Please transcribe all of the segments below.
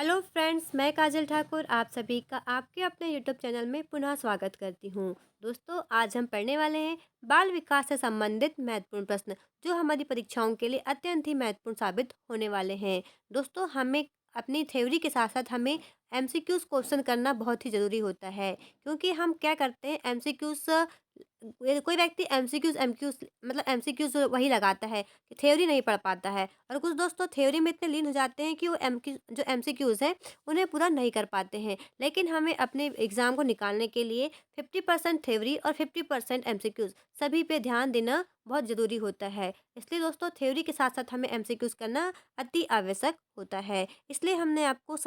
Hello friends, मैं काजल ठाकुर आप सभी का आपके अपने यूट्यूब चैनल में पुनः स्वागत करती हूँ। दोस्तों, आज हम पढ़ने वाले हैं बाल विकास से संबंधित महत्वपूर्ण प्रश्न जो हमारी परीक्षाओं के लिए अत्यंत ही महत्वपूर्ण साबित होने वाले हैं। दोस्तों, हमें अपनी थ्योरी के साथ साथ हमें एमसीक्यूज क्वेश्चन करना बहुत ही ज़रूरी होता है, क्योंकि हम क्या करते हैं एमसीक्यूज कोई व्यक्ति एमसीक्यूज एमक्यूज मतलब एमसीक्यूज वही लगाता है कि थ्योरी नहीं पढ़ पाता है, और कुछ दोस्तों थ्योरी में इतने लीन हो जाते हैं कि वो जो एमसीक्यूज हैं उन्हें पूरा नहीं कर पाते हैं। लेकिन हमें अपने एग्ज़ाम को निकालने के लिए 50% थ्योरी और 50% एमसीक्यूज सभी पे ध्यान देना बहुत ज़रूरी होता है। इसलिए दोस्तों थ्योरी के साथ साथ हमें एमसीक्यूज करना अति आवश्यक होता है। इसलिए हमने आपको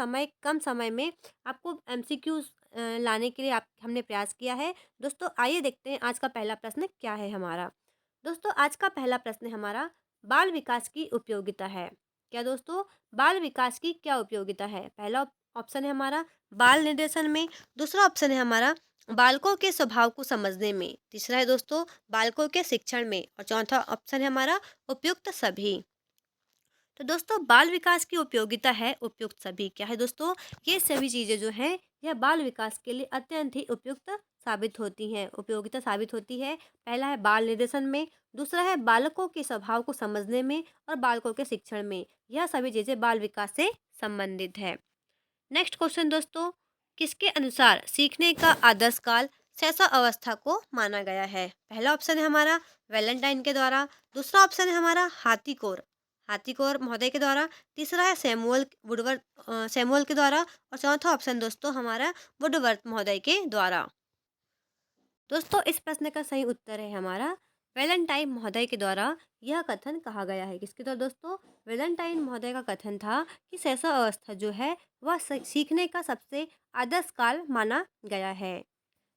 कम समय में आपको एमसीक्यूज लाने के लिए आप हमने प्रयास किया है। दोस्तों, आइए देखते हैं आज का पहला प्रश्न क्या है हमारा। दोस्तों, आज का पहला प्रश्न हमारा बाल विकास की उपयोगिता है। क्या दोस्तों? बाल विकास की क्या उपयोगिता है? पहला ऑप्शन है हमारा बाल निर्देशन में, दूसरा ऑप्शन है हमारा बालकों के स्वभाव को समझने में, तीसरा है दोस्तों बालकों के शिक्षण में, और चौथा ऑप्शन है हमारा उपयुक्त सभी। तो दोस्तों, बाल विकास की उपयोगिता है उपयुक्त सभी। क्या है दोस्तों? ये सभी चीज़ें जो हैं यह बाल विकास के लिए अत्यंत ही उपयुक्त साबित होती हैं, उपयोगिता साबित होती है। पहला है बाल निर्देशन में, दूसरा है बालकों के स्वभाव को समझने में, और बालकों के शिक्षण में। यह सभी चीज़ें बाल विकास से संबंधित है। नेक्स्ट क्वेश्चन दोस्तों, किसके अनुसार सीखने का आदर्श काल शैशव अवस्था को माना गया है? पहला ऑप्शन है हमारा वैलेंटाइन के द्वारा, दूसरा ऑप्शन है हमारा हाथीकोर महोदय के द्वारा, तीसरा है सैमुअल के द्वारा, और चौथा ऑप्शन दोस्तों हमारा वुडवर्थ महोदय के द्वारा। दोस्तों, इस प्रश्न का सही उत्तर है हमारा वैलेंटाइन महोदय के द्वारा यह कथन कहा गया है। किसके द्वारा दोस्तों? वैलेंटाइन महोदय का कथन था कि शैशव अवस्था जो है वह सीखने का सबसे आदर्श काल माना गया है।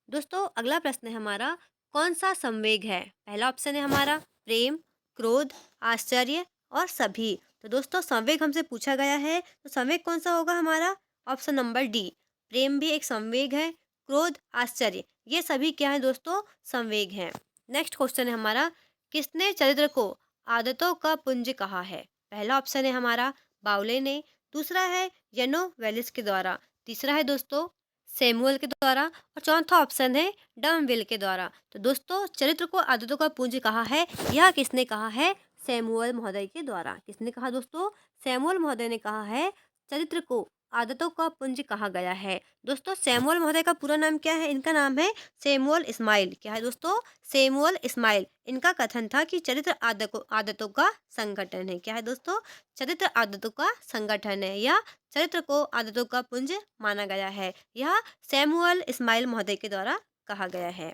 दोस्तों, अगला प्रश्न है हमारा कौन सा संवेग है? पहला ऑप्शन है हमारा प्रेम, क्रोध, आश्चर्य और सभी। तो दोस्तों, संवेग हमसे पूछा गया है, तो संवेग कौन सा होगा हमारा? ऑप्शन नंबर डी, प्रेम भी एक संवेग है, क्रोध, आश्चर्य ये सभी क्या है दोस्तों? संवेग हैं। नेक्स्ट क्वेश्चन है हमारा किसने चरित्र को आदतों का पुंज कहा है? पहला ऑप्शन है हमारा बाउले ने, दूसरा है यनो वेलिस के द्वारा, तीसरा है दोस्तों सैमुअल के द्वारा, और चौथा ऑप्शन है डमविल के द्वारा। तो दोस्तों, चरित्र को आदतों का पुंज कहा है, यह किसने कहा है? सैमुअल महोदय के द्वारा। किसने कहा दोस्तों? सैमुअल महोदय ने कहा है चरित्र को आदतों का पुंज कहा गया है। दोस्तों, सैमुअल महोदय का पूरा नाम क्या है? इनका नाम है सैमुअल इस्माइल। क्या है दोस्तों? सैमुअल इस्माइल। इनका कथन था कि चरित्र आदतों का संगठन है। क्या है दोस्तों? चरित्र आदतों का संगठन है, या चरित्र को आदतों का पुंज माना गया है। यह सैमुअल इस्माइल महोदय के द्वारा कहा गया है।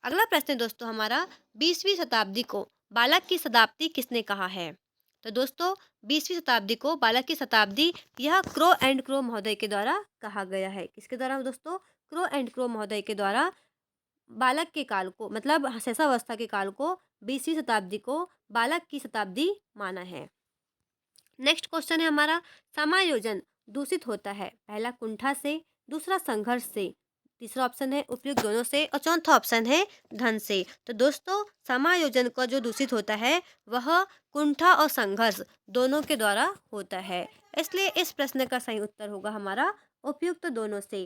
अगला प्रश्न दोस्तों हमारा 20वीं शताब्दी को बालक की शताब्दी किसने कहा है? तो दोस्तों, 20वीं शताब्दी को बालक की शताब्दी यह क्रो एंड क्रो महोदय के द्वारा कहा गया है। किसके द्वारा दोस्तों? क्रो एंड क्रो महोदय के द्वारा बालक के काल को मतलब शैशवावस्था के काल को 20वीं शताब्दी को बालक की शताब्दी माना है। नेक्स्ट क्वेश्चन है हमारा समायोजन दूषित होता है? पहला कुंठा से, दूसरा संघर्ष से, तीसरा ऑप्शन है उपयुक्त दोनों से, और चौथा ऑप्शन है धन से। तो दोस्तों, समायोजन का जो दूषित होता है वह कुंठा और संघर्ष दोनों के द्वारा होता है। इसलिए इस प्रश्न का सही उत्तर होगा हमारा उपयुक्त दोनों से।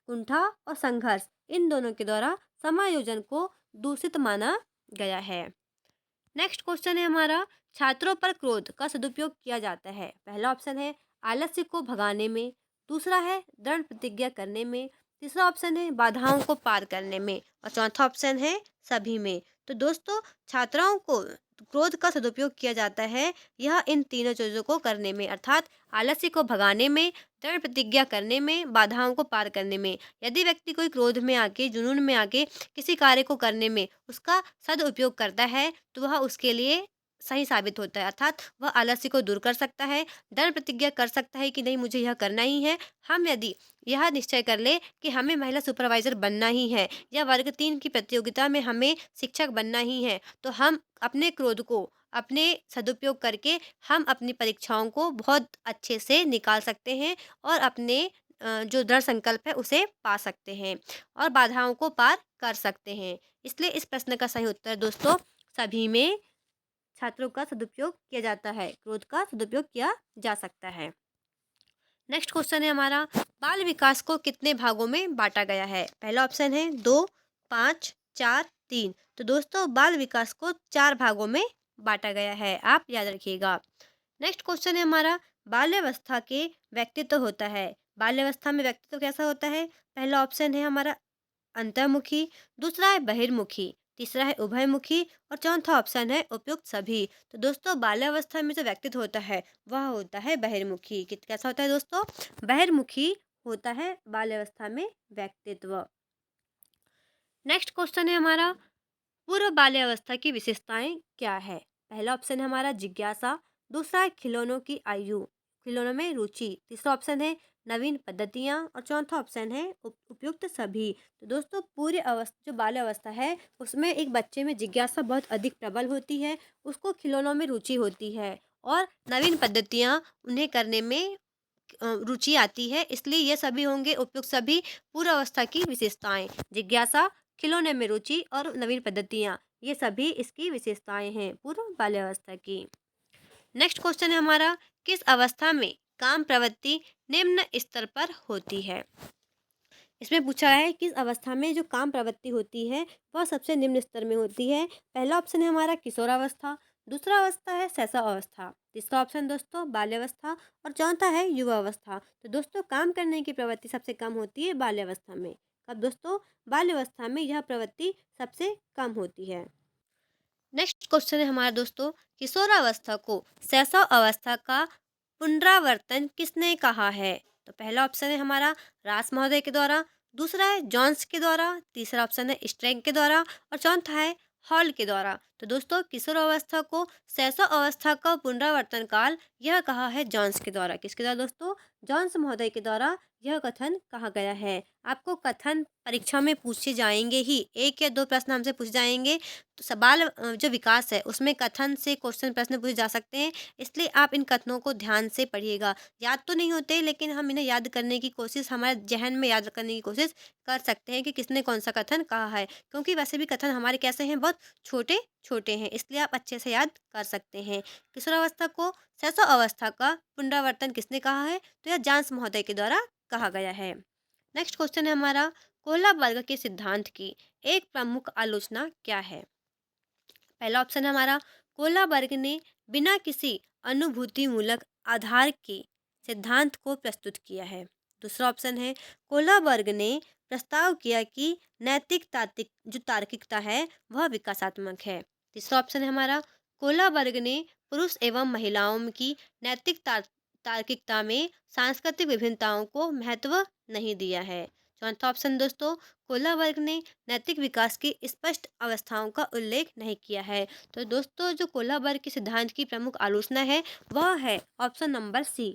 कुंठा और संघर्ष इन दोनों के द्वारा समायोजन को दूषित माना गया है। नेक्स्ट क्वेश्चन है हमारा छात्रों पर क्रोध का सदुपयोग किया जाता है? पहला ऑप्शन है आलस्य को भगाने में, दूसरा है दृढ़ प्रतिज्ञा करने में, तीसरा ऑप्शन है बाधाओं को पार करने में, और चौथा ऑप्शन है सभी में। तो दोस्तों, छात्राओं को क्रोध का सदुपयोग किया जाता है यह इन तीनों चीज़ों को करने में, अर्थात आलस्य को भगाने में, दृढ़ प्रतिज्ञा करने में, बाधाओं को पार करने में। यदि व्यक्ति कोई क्रोध में आके जुनून में आके किसी कार्य को करने में उसका सदुपयोग करता है तो वह उसके लिए सही साबित होता है, अर्थात वह आलस्य को दूर कर सकता है, दृढ़ प्रतिज्ञा कर सकता है कि नहीं मुझे यह करना ही है। हम यदि यह निश्चय कर ले कि हमें महिला सुपरवाइजर बनना ही है या वर्ग 3 की प्रतियोगिता में हमें शिक्षक बनना ही है, तो हम अपने क्रोध को अपने सदुपयोग करके हम अपनी परीक्षाओं को बहुत अच्छे से निकाल सकते हैं, और अपने जो दृढ़ संकल्प है उसे पा सकते हैं, और बाधाओं को पार कर सकते हैं। इसलिए इस प्रश्न का सही उत्तर दोस्तों सभी में छात्रों का सदुपयोग किया जाता है, क्रोध का सदुपयोग किया जा सकता है। नेक्स्ट क्वेश्चन है हमारा, बाल विकास को कितने भागों में बांटा गया है? पहला ऑप्शन है 2, 5, 4, 3। तो दोस्तों बाल विकास को 4 भागों में बांटा गया है, आप याद रखिएगा। नेक्स्ट क्वेश्चन है हमारा, बाल्यावस्था के व्यक्तित्व होता है। बाल्यावस्था में व्यक्तित्व कैसा होता है? पहला ऑप्शन है हमारा अंतर्मुखी, दूसरा है बहिर्मुखी, तीसरा है उभयमुखी और चौथा ऑप्शन है उपयुक्त सभी। तो दोस्तों बाल्यावस्था में जो व्यक्तित्व होता है वह होता है बहिर्मुखी। कैसा होता है दोस्तों? बहिर्मुखी होता है बाल्यावस्था में व्यक्तित्व। नेक्स्ट क्वेश्चन है हमारा, पूर्व बाल्यावस्था की विशेषताएं क्या है? पहला ऑप्शन है हमारा जिज्ञासा, दूसरा है खिलौनों की आयु, खिलौनों में रुचि, तीसरा ऑप्शन है नवीन पद्धतियां और चौथा ऑप्शन है उपयुक्त सभी। तो दोस्तों पूरी अवस्था जो बाल्य अवस्था है उसमें एक बच्चे में जिज्ञासा बहुत अधिक प्रबल होती है, उसको खिलौनों में रुचि होती है और नवीन पद्धतियां उन्हें करने में रुचि आती है, इसलिए ये सभी होंगे उपयुक्त सभी पूर्व अवस्था की विशेषताएं। जिज्ञासा, खिलौने में रुचि और नवीन पद्धतियां, ये सभी इसकी विशेषताएं हैं पूर्व बाल्यावस्था की। नेक्स्ट क्वेश्चन है हमारा, किस अवस्था में काम प्रवृत्ति निम्न स्तर पर होती है? इसमें पूछा है किस अवस्था में जो काम प्रवृत्ति होती है वह सबसे निम्न स्तर में होती है। पहला ऑप्शन है हमारा किशोरावस्था, दूसरा अवस्था है शैशवावस्था, तीसरा ऑप्शन दोस्तों बाल्यावस्था और चौथा है युवावस्था। तो दोस्तों काम करने की प्रवृत्ति सबसे कम होती है बाल्यावस्था में। कब दोस्तों? बाल्यावस्था में यह प्रवृत्ति सबसे कम होती है। नेक्स्ट क्वेश्चन है हमारा दोस्तों, किशोरावस्था को शैशव अवस्था का पुनरावर्तन किसने कहा है? तो पहला ऑप्शन है हमारा रास महोदय के द्वारा, दूसरा है जॉन्स के द्वारा, तीसरा ऑप्शन है स्ट्रैंग के द्वारा और चौथा है हॉल के द्वारा। तो दोस्तों किशोरावस्था को शैशव अवस्था का पुनरावर्तन काल यह कहा है जॉन्स के द्वारा। किसके द्वारा दोस्तों? जॉन्स महोदय के द्वारा यह कथन कहा गया है। आपको कथन परीक्षा में पूछे जाएंगे ही, एक या दो प्रश्न हमसे पूछे जाएंगे। तो सवाल जो विकास है उसमें कथन से क्वेश्चन प्रश्न पूछे जा सकते हैं, इसलिए आप इन कथनों को ध्यान से पढ़िएगा। याद तो नहीं होते लेकिन हम इन्हें याद करने की कोशिश, हमारे जहन में याद करने की कोशिश कर सकते हैं कि किसने कौन सा कथन कहा है, क्योंकि वैसे भी कथन हमारे कैसे हैं, बहुत छोटे छोटे हैं, इसलिए आप अच्छे से याद कर सकते हैं। किशोरावस्था को शैशव अवस्था का पुनरावर्तन किसने कहा है? तो यह जांस महोदय के द्वारा कहा गया है। नेक्स्ट क्वेश्चन है हमारा, कोहला वर्ग के सिद्धांत की एक प्रमुख आलोचना क्या है? पहला ऑप्शन है हमारा कोलाबर्ग ने बिना किसी अनुभूतिमूलक आधार के सिद्धांत को प्रस्तुत किया है। दूसरा ऑप्शन है कोलाबर्ग ने प्रस्ताव किया कि नैतिक तार्किक जो तार्किकता है वह विकासात्मक है। तीसरा ऑप्शन है हमारा कोलाबर्ग ने पुरुष एवं महिलाओं की नैतिक तार्किकता में सांस्कृतिक विभिन्नताओं को महत्व नहीं दिया है। चौथा ऑप्शन दोस्तों, कोलाबर्ग ने नैतिक विकास की स्पष्ट अवस्थाओं का उल्लेख नहीं किया है। तो दोस्तों जो कोलाबर्ग के सिद्धांत की प्रमुख आलोचना है वह है ऑप्शन नंबर सी।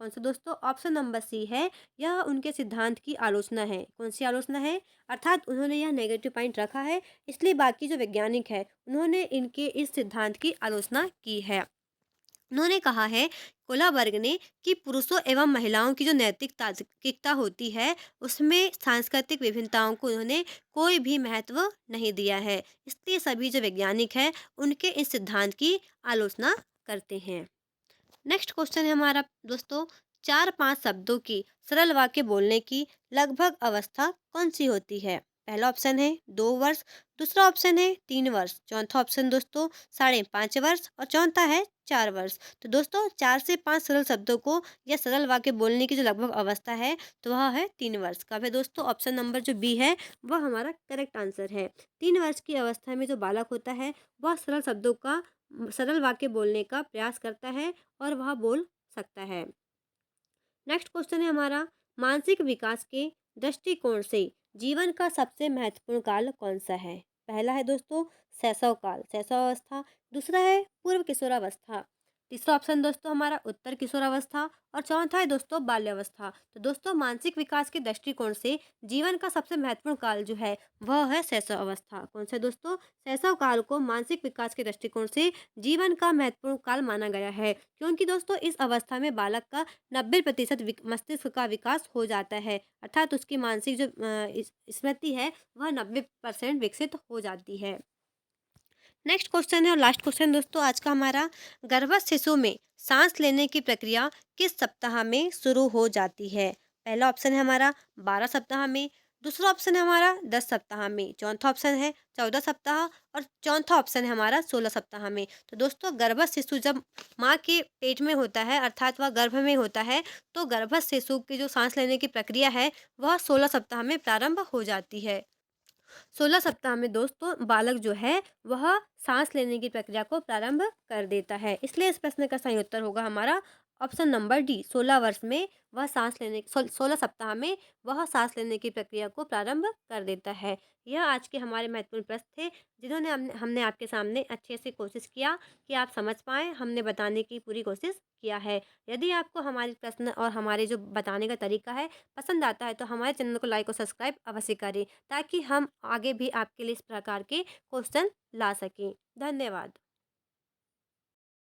कौन सा दोस्तों? ऑप्शन नंबर सी है, यह उनके सिद्धांत की आलोचना है। कौन सी आलोचना है? अर्थात उन्होंने यह नेगेटिव पॉइंट रखा है, इसलिए बाकी जो वैज्ञानिक है उन्होंने इनके इस सिद्धांत की आलोचना की है। उन्होंने कहा है कोलाबर्ग ने कि पुरुषों एवं महिलाओं की जो नैतिक तार्किकता होती है उसमें सांस्कृतिक विभिन्नताओं को उन्होंने कोई भी महत्व नहीं दिया है, इसलिए सभी जो वैज्ञानिक हैं उनके इस सिद्धांत की आलोचना करते हैं। नेक्स्ट क्वेश्चन है हमारा दोस्तों, 4-5 शब्दों की सरल वाक्य बोलने की लगभग अवस्था कौन सी होती है? पहला ऑप्शन है 2 वर्ष, दूसरा ऑप्शन है 3 वर्ष, चौथा ऑप्शन दोस्तों 5.5 वर्ष और चौथा है 4 वर्ष। तो दोस्तों 4 से 5 सरल शब्दों को या सरल वाक्य बोलने की जो लगभग अवस्था है तो वह है 3 वर्ष। कब है दोस्तों? ऑप्शन नंबर जो बी है वह हमारा करेक्ट आंसर है। 3 वर्ष की अवस्था में जो बालक होता है वह सरल शब्दों का सरल वाक्य बोलने का प्रयास करता है और वह बोल सकता है। नेक्स्ट क्वेश्चन है हमारा, मानसिक विकास के दृष्टिकोण से जीवन का सबसे महत्वपूर्ण काल कौन सा है? पहला है दोस्तों शैशव काल, शैशवावस्था, दूसरा है पूर्व किशोरावस्था, तीसरा ऑप्शन दोस्तों हमारा उत्तर किशोरावस्था और चौथा है दोस्तों बाल्यावस्था। तो दोस्तों मानसिक विकास के दृष्टिकोण से जीवन का सबसे महत्वपूर्ण काल जो है वह है शैशव अवस्था। कौन सा दोस्तों? शैशव काल को मानसिक विकास के दृष्टिकोण से जीवन का महत्वपूर्ण काल माना गया है, क्योंकि दोस्तों इस अवस्था में बालक का 90% मस्तिष्क का विकास हो जाता है, अर्थात उसकी मानसिक जो स्मृति है वह 90% विकसित हो जाती है। नेक्स्ट क्वेश्चन है और लास्ट क्वेश्चन दोस्तों आज का हमारा, गर्भस्थ शिशु में सांस लेने की प्रक्रिया किस सप्ताह में शुरू हो जाती है? पहला ऑप्शन है हमारा 12 सप्ताह में, दूसरा ऑप्शन है हमारा 10 सप्ताह में, चौथा ऑप्शन है 14 सप्ताह और चौथा ऑप्शन है हमारा 16 सप्ताह में। तो दोस्तों गर्भस्थ शिशु जब माँ के पेट में होता है अर्थात वह गर्भ में होता है, तो गर्भस्थ शिशु की जो सांस लेने की प्रक्रिया है वह 16 सप्ताह में प्रारंभ हो जाती है। 16 सप्ताह में दोस्तों बालक जो है वह सांस लेने की प्रक्रिया को प्रारंभ कर देता है। इसलिए इस प्रश्न का सही उत्तर होगा हमारा ऑप्शन नंबर डी, 16 वर्ष में वह सांस लेने 16 सप्ताह में वह सांस लेने की प्रक्रिया को प्रारंभ कर देता है। यह आज के हमारे महत्वपूर्ण प्रश्न थे, जिन्होंने हमने आपके सामने अच्छे से कोशिश किया कि आप समझ पाएँ, हमने बताने की पूरी कोशिश किया है। यदि आपको हमारे प्रश्न और हमारे जो बताने का तरीका है पसंद आता है, तो हमारे चैनल को लाइक और सब्सक्राइब अवश्य करें, ताकि हम आगे भी आपके लिए इस प्रकार के क्वेश्चन ला सकें। धन्यवाद।